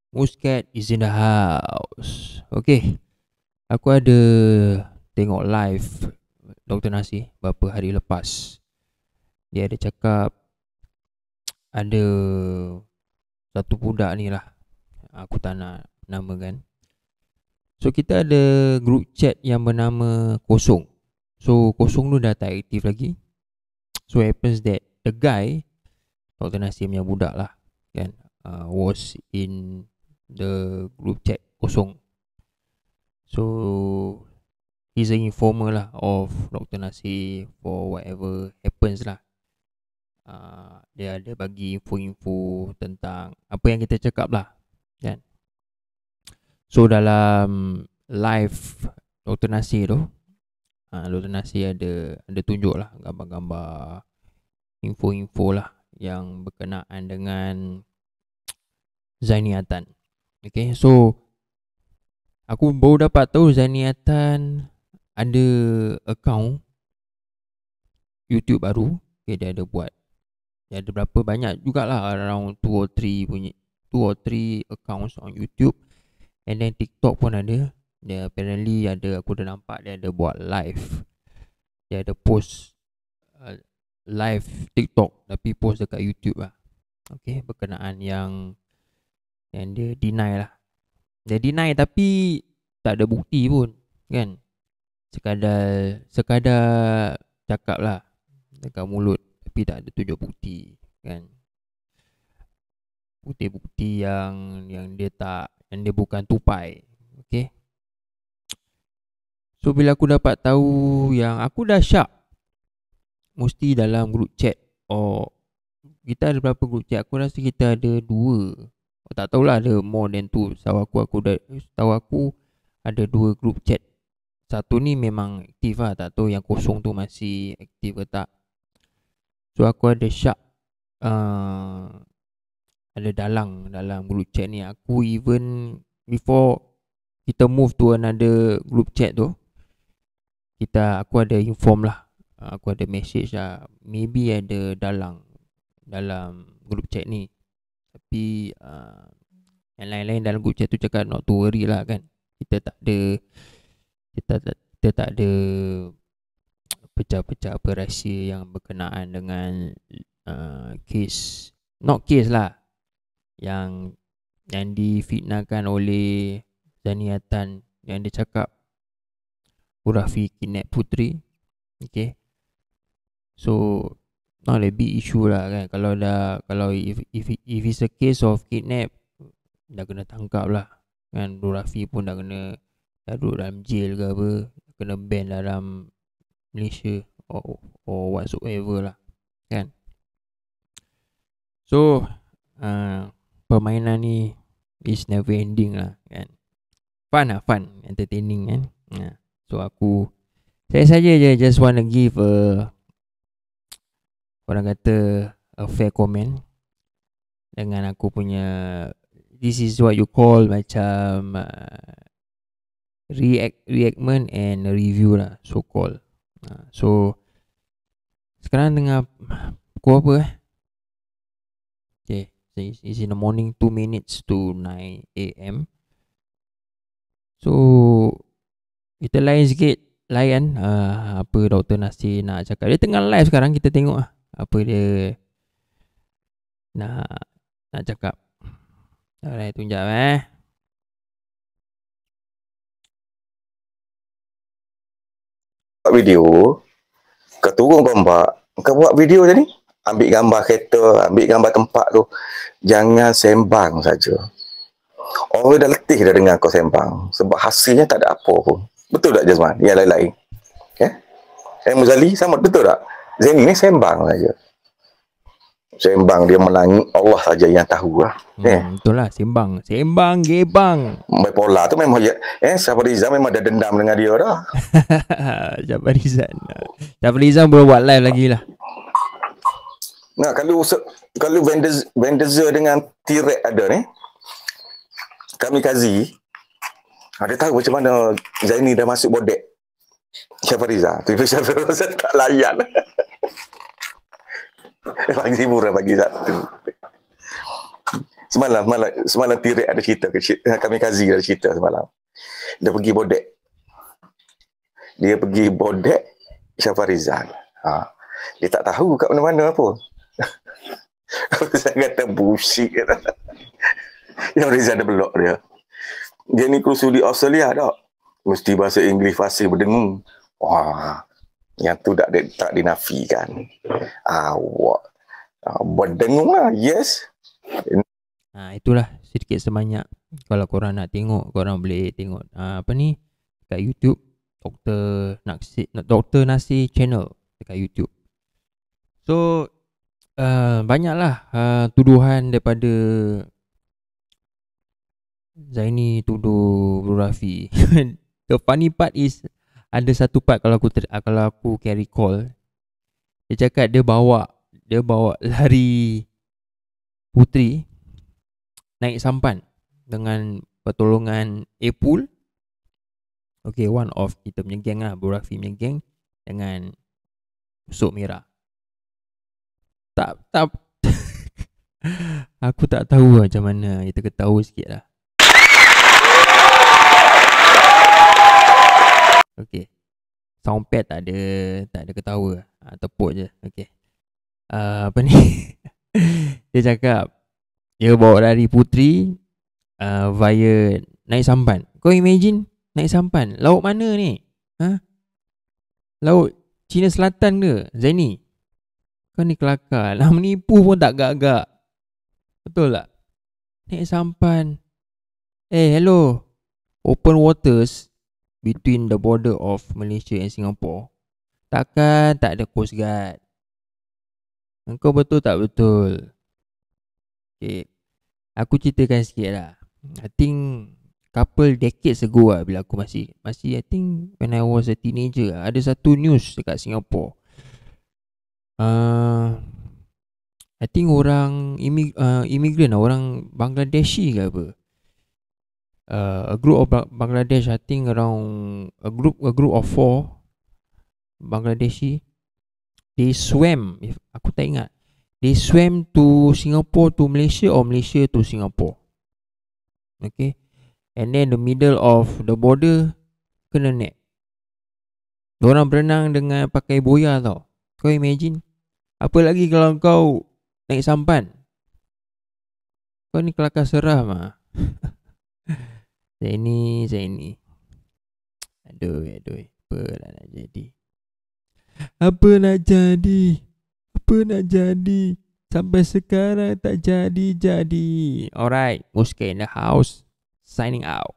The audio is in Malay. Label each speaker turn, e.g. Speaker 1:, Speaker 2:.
Speaker 1: Muscat is in the house. Okay, aku ada tengok live Dr. Nasi beberapa hari lepas. Dia ada cakap ada satu budak ni lah, aku tak nak namakan. So kita ada group chat yang bernama Kosong. So Kosong tu dah tak aktif lagi. So happens that the guy, Dr. Nasi punya budak lah kan, was in the group chat Kosong. So he's an informer lah of Dr. Nasi for whatever happens lah. Dia ada bagi info-info tentang apa yang kita cakap lah kan. So dalam live Dr. Nasi tu, Dr. Nasi ada tunjuk lah gambar-gambar, info-info lah yang berkenaan dengan Zaini Atan. Okay, so aku baru dapat tahu Zaini Atan ada account YouTube baru. Okay, dia ada buat, dia ada berapa banyak jugalah, around 2 or 3 accounts on YouTube. And then TikTok pun ada. Dia apparently ada, aku dah nampak dia ada buat live. Dia ada post live TikTok tapi post dekat YouTube lah. Okay, berkenaan yang dia deny lah. Dia deny tapi tak ada bukti pun kan. Sekadar cakap lah dekat mulut tapi tak ada tunjuk bukti kan. Bukti-bukti yang dia bukan tupai. Okay, so bila aku dapat tahu, yang aku dah syak, mesti dalam group chat, kita ada berapa group chat? Aku rasa kita ada 2. Tak tahulah ada more than 2. Setahu aku ada 2 group chat. Satu ni memang aktif lah, tak tahu yang kosong tu masih aktif ke tak. So aku ada syak ada dalang dalam group chat ni. Aku even before kita move to another group chat tu, aku ada inform lah, aku ada message lah, maybe ada dalang dalam group chat ni. Tapi yang lain-lain dalam group chat tu cakap not to worry lah kan. Kita tak ada pecah-pecah apa rahsia yang berkenaan dengan case, not case lah, yang difitnahkan oleh Zaini Atan, yang dia cakap Rafi kidnap Putri. Okay, so not a big issue lah kan. Kalau if it's a case of kidnap, dah kena tangkap lah kan. Rafi pun dah kena duduk dalam jail ke apa, kena ban dalam Malaysia or whatsoever lah kan. So permainan ni is never ending lah kan. Fun, entertaining kan. So saya saja je just want to give orang kata a fair comment dengan aku punya, this is what you call macam reactment and review lah, so called. So sekarang tengah pukul apa Okay, it's in the morning, 2 minutes to 9 AM. So kita layan apa Dr. Nasi nak cakap. Dia tengah live sekarang, kita tengok lah apa dia nak cakap. Alright, tunjuk
Speaker 2: video, kau turun gambar, kau buat video tadi, ambil gambar kereta, ambil gambar tempat tu, jangan sembang saja. Orang dah letih dah dengar kau sembang, sebab hasilnya tak ada apa pun. Betul tak Jazman? Yang lain-lain. Okay? Muzali sama, betul tak? Zaini ni sembang saja. Sembang, dia menangis, Allah saja yang tahu lah.
Speaker 1: Betul lah, sembang, gebang.
Speaker 2: Bipolar tu memang Syafar Rizal memang ada dendam dengan dia dah.
Speaker 1: Syafar Rizal boleh buat live lagi lah.
Speaker 2: Nah, kalau Vendezer dengan T-Rex ada ni, kami kazi, ada tahu macam mana Zaini dah masuk bodek Syafar Rizal. Tapi Syafar Rizal tak layan. Bagi hiburan bagi satu. Semalam Tirek ada cerita kami Kazi ada cerita semalam. Dia pergi bodek Syafa Rizal. Dia tak tahu kat mana-mana apa. Saya kata bullshit kata. Yang Rizal ada blok dia. Dia ni kursus di Australia tak? Mesti bahasa Inggeris fasih berdengung. Wah, yang tu tak dinafikan. Berdengung lah, yes.
Speaker 1: Itulah sedikit sebanyak. Kalau korang nak tengok, korang boleh tengok kat YouTube Dr. Nasi channel dekat YouTube. So banyaklah tuduhan daripada Zaini tuduh Bro Rafi. The funny part is ada satu part kalau aku can recall. Dia cakap dia bawa lari Putri naik sampan dengan pertolongan Apul. Okay, one of kita punya geng lah, Bro Rafi punya geng dengan Usuk Merah. Tak aku tak tahu macam mana. Kita ketawa sikit lah. Okay, soundpad tak ada ketawa. Tepuk je. Okay, dia cakap dia bawa lari Putri via naik sampan. Kau imagine naik sampan. Laut mana ni? Laut Cina Selatan ke, Zaini? Kau ni kelakar. Nak menipu pun tak gagak. Betul tak? Naik sampan. Hello. Open waters between the border of Malaysia and Singapore. Takkan tak ada Coast Guard. Engkau betul tak betul? Okay, aku ceritakan sikit lah. I think couple decades ago lah, bila aku masih I think when I was a teenager, ada satu news dekat Singapore. I think orang immigrant lah, orang Bangladeshi ke apa. A group of Bangladesh, I think around a group of 4 Bangladeshi. They swam, if aku tak ingat, they swam to Singapore to Malaysia or Malaysia to Singapore. Okay, and then the middle of the border kena net. Diorang berenang dengan pakai boya tau. Kau imagine. Apa lagi kalau kau naik sampan. Kau ni kelakar seram lah. Zaini. Aduh. Apa nak jadi? Sampai sekarang tak jadi. Alright, Muska in the house. Signing out.